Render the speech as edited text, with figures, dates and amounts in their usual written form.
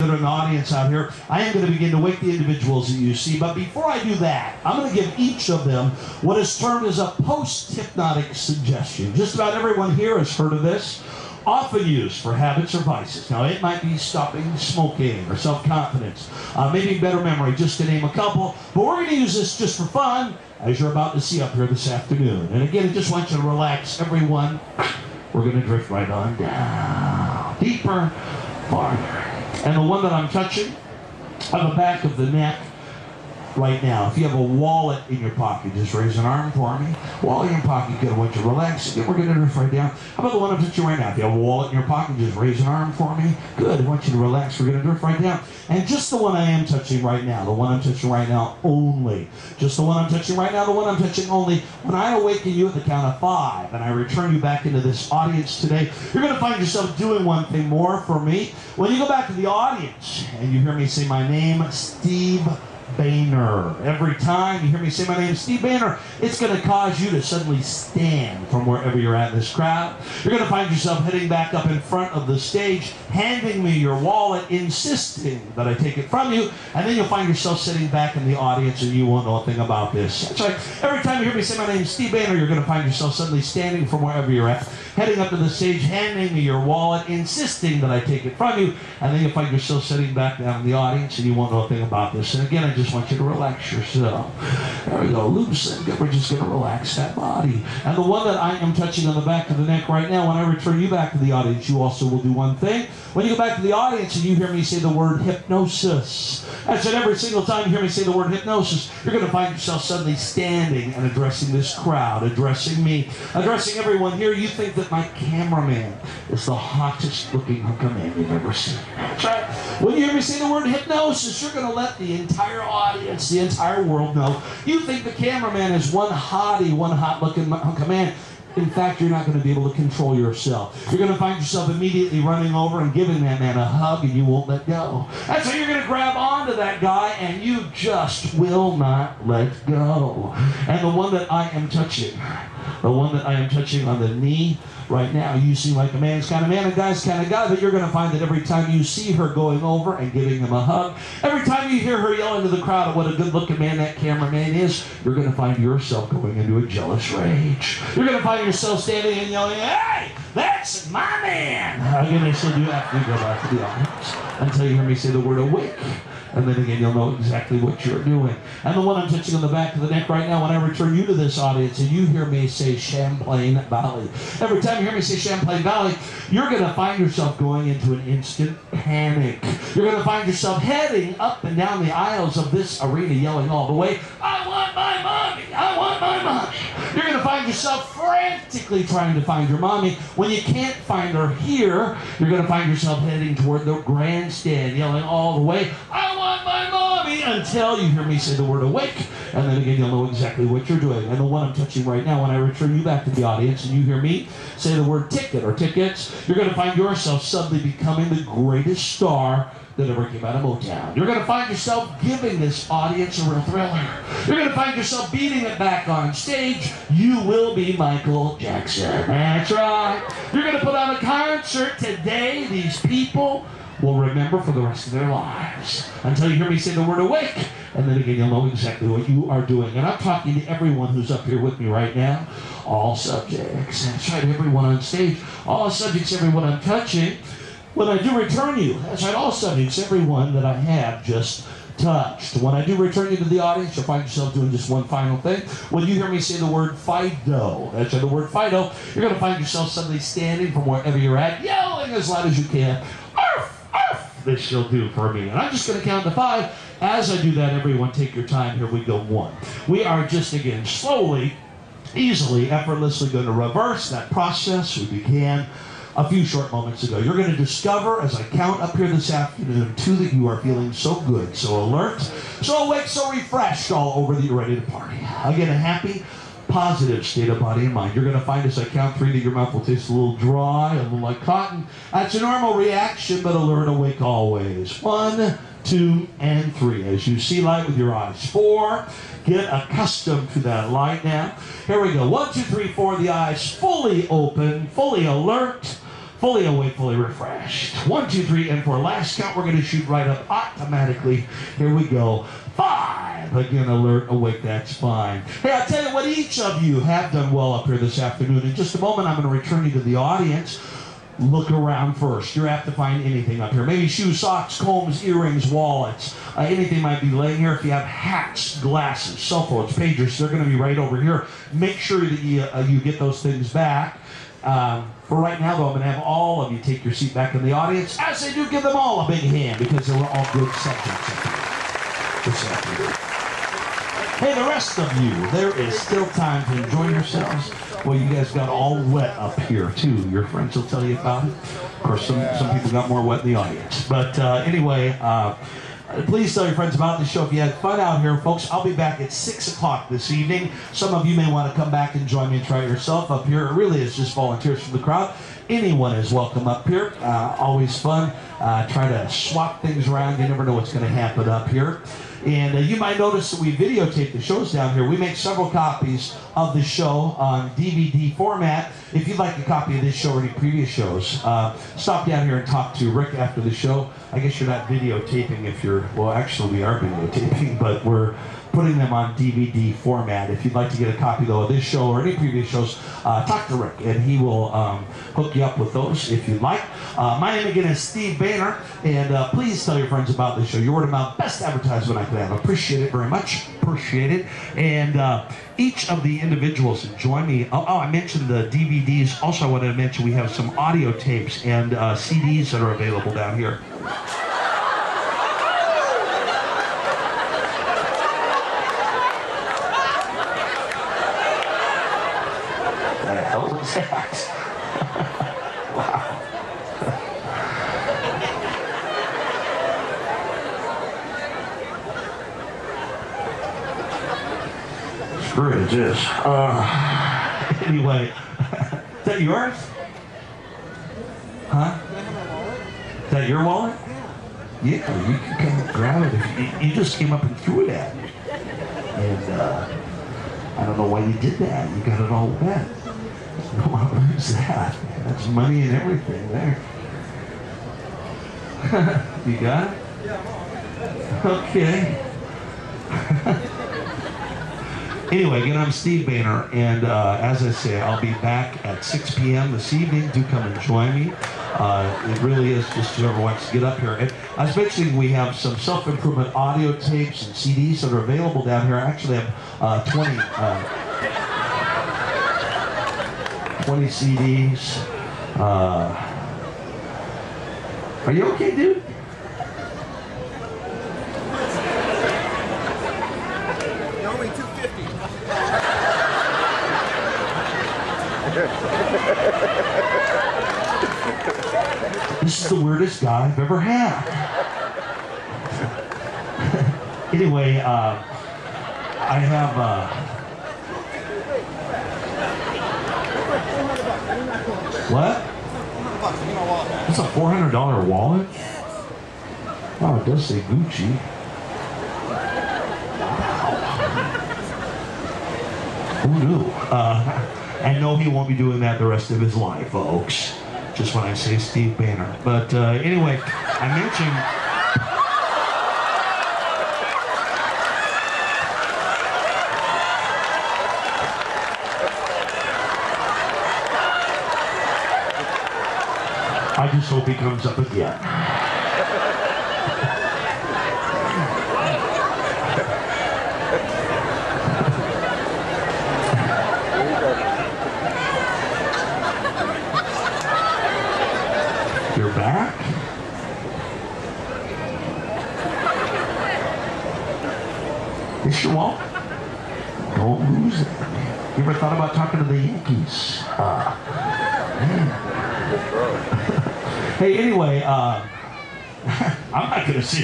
An audience out here, I am going to begin to wake the individuals that you see, but before I do that, I'm going to give each of them what is termed as a post-hypnotic suggestion. Just about everyone here has heard of this, often used for habits or vices. Now, it might be stopping smoking or self-confidence, maybe better memory, just to name a couple, but we're going to use this just for fun, as you're about to see up here this afternoon. And again, I just want you to relax, everyone. We're going to drift right on down, deeper, farther. And the one that I'm touching on the back of the neck right now, if you have a wallet in your pocket, just raise an arm for me. Wallet in your pocket, good. I want you to relax. Again, we're going to drift right down. How about the one I'm touching right now? If you have a wallet in your pocket, just raise an arm for me. Good. I want you to relax. We're going to drift right down. And just the one I am touching right now, the one I'm touching right now only. Just the one I'm touching right now, the one I'm touching only. When I awaken you at the count of 5 and I return you back into this audience today, you're going to find yourself doing one thing more for me. When you go back to the audience and you hear me say my name, Steve Boehner. Every time you hear me say my name, Steve Boehner, it's going to cause you to suddenly stand from wherever you're at in this crowd. You're going to find yourself heading back up in front of the stage, handing me your wallet, insisting that I take it from you, and then you'll find yourself sitting back in the audience and you won't know a thing about this. That's right. Every time you hear me say my name, Steve Boehner, you're going to find yourself suddenly standing from wherever you're at, heading up to the stage, handing me your wallet, insisting that I take it from you, and then you'll find yourself sitting back down in the audience and you won't know a thing about this. And again, I just want you to relax yourself. There we go. Loosen. We're just going to relax that body. And the one that I am touching on the back of the neck right now, when I return you back to the audience, you also will do one thing. When you go back to the audience and you hear me say the word hypnosis, I said every single time you hear me say the word hypnosis, you're going to find yourself suddenly standing and addressing this crowd, addressing me, addressing everyone here. You think that my cameraman is the hottest looking man you've ever seen. That's right. When you hear me say the word hypnosis, you're going to let the entire audience, the entire world know you think the cameraman is one hottie, one hot looking man. In fact, you're not going to be able to control yourself. You're going to find yourself immediately running over and giving that man a hug, and you won't let go. That's how you're going to grab onto that guy, and you just will not let go. And the one that I am touching, on the knee right now, you seem like a man's kind of man, a guy's kind of guy, but you're going to find that every time you see her going over and giving him a hug, every time you hear her yelling to the crowd at what a good-looking man that cameraman is, you're going to find yourself going into a jealous rage. You're going to find yourself standing and yelling, "Hey, that's my man!" Again, I still do have to go back to the audience until you hear me say the word awake. And then again, you'll know exactly what you're doing. And the one I'm touching on the back of the neck right now, when I return you to this audience and you hear me say Champlain Valley. Every time you hear me say Champlain Valley, you're going to find yourself going into an instant panic. You're going to find yourself heading up and down the aisles of this arena yelling all the way, "I want my mommy! I want my mommy!" You're going to find yourself frantically trying to find your mommy. When you can't find her here, you're going to find yourself heading toward the grandstand yelling all the way, "I want my mommy," until you hear me say the word awake, and then again you'll know exactly what you're doing. And the one I'm touching right now, when I return you back to the audience and you hear me say the word ticket or tickets, you're going to find yourself suddenly becoming the greatest star that ever came out of Motown. You're going to find yourself giving this audience a real thriller. You're going to find yourself beating it back on stage. You will be Michael Jackson. That's right. You're going to put on a concert today. These people will remember for the rest of their lives until you hear me say the word awake, and then again you'll know exactly what you are doing. And I'm talking to everyone who's up here with me right now, all subjects. That's right, everyone on stage, all subjects, everyone I'm touching. When I do return you, that's right, all subjects, everyone that I have just touched. When I do return you to the audience, you'll find yourself doing just one final thing. When you hear me say the word Fido, that's right, the word Fido, you're going to find yourself suddenly standing from wherever you're at, yelling as loud as you can, "Arf! Arf!" This she'll do for me. And I'm just going to count to 5. As I do that, everyone take your time. Here we go. 1. We are just, again, slowly, easily, effortlessly going to reverse that process we began a few short moments ago. You're going to discover, as I count up here this afternoon, 2, that you are feeling so good, so alert, so awake, so refreshed all over that you're ready to party. Again, a happy, positive state of body and mind. You're going to find as I count 3 that your mouth will taste a little dry, a little like cotton. That's a normal reaction, but alert, awake always. 1, 2, and 3. As you see light with your eyes. 4, get accustomed to that light now. Here we go. 1, 2, 3, 4. The eyes fully open, fully alert, fully awake, fully refreshed. 1, 2, 3, and 4. Last count, we're going to shoot right up automatically. Here we go. 5. Again, alert, awake, that's fine. Hey, I'll tell you what, each of you have done well up here this afternoon. In just a moment, I'm going to return you to the audience. Look around first. You're apt to find anything up here. Maybe shoes, socks, combs, earrings, wallets. Anything might be laying here. If you have hats, glasses, cell phones, pagers, they're going to be right over here. Make sure that you get those things back. For right now, though, I'm going to have all of you take your seat back in the audience. As they do, give them all a big hand because they were all good subjects up here this afternoon. Hey, the rest of you, there is still time to enjoy yourselves. Well, you guys got all wet up here, too. Your friends will tell you about it. Of course, some people got more wet in the audience. But anyway, please tell your friends about the show. If you had fun out here, folks, I'll be back at 6 o'clock this evening. Some of you may want to come back and join me and try it yourself up here. It really is just volunteers from the crowd. Anyone is welcome up here. Always fun. Try to swap things around. You never know what's going to happen up here. And you might notice that we videotape the shows down here. We make several copies of the show on DVD format. If you'd like a copy of this show or any previous shows, stop down here and talk to Rick after the show. I guess you're not videotaping if you're, well, actually we are videotaping, but we're putting them on DVD format. If you'd like to get a copy, though, of this show or any previous shows, talk to Rick, and he will hook you up with those if you'd like. My name again is Steve Boehner, and please tell your friends about this show. Your word of mouth, best advertisement I could have. Appreciate it very much. Appreciate it. And each of the individuals that join me, I mentioned the DVDs. Also, I wanted to mention we have some audio tapes and CDs that are available down here. Wow. Sure it is. Anyway, is that yours? Huh? Is that your wallet? Yeah, you can come and grab it. If you just came up and threw it at me. And I don't know why you did that. You got it all wet. No, where's that? That's money and everything there. You got it? Okay. Anyway, again, I'm Steve Boehner, and as I say, I'll be back at 6 p.m. this evening. Do come and join me. It really is just whoever wants to get up here. And I was mentioning we have some self-improvement audio tapes and CDs that are available down here. I actually have 20 CDs. Are you okay, dude? Only $250. This is the weirdest guy I've ever had. Anyway, I have what? It's a $400 wallet? Wow, it does say Gucci. Who knew? I know he won't be doing that the rest of his life, folks. Just when I say Steve Boehner. But anyway, I mentioned... I just hope he comes up again. You're back? This your wallet? Don't lose it. You ever thought about talking to the Yankees? Man. Hey, anyway, I'm not going to see it.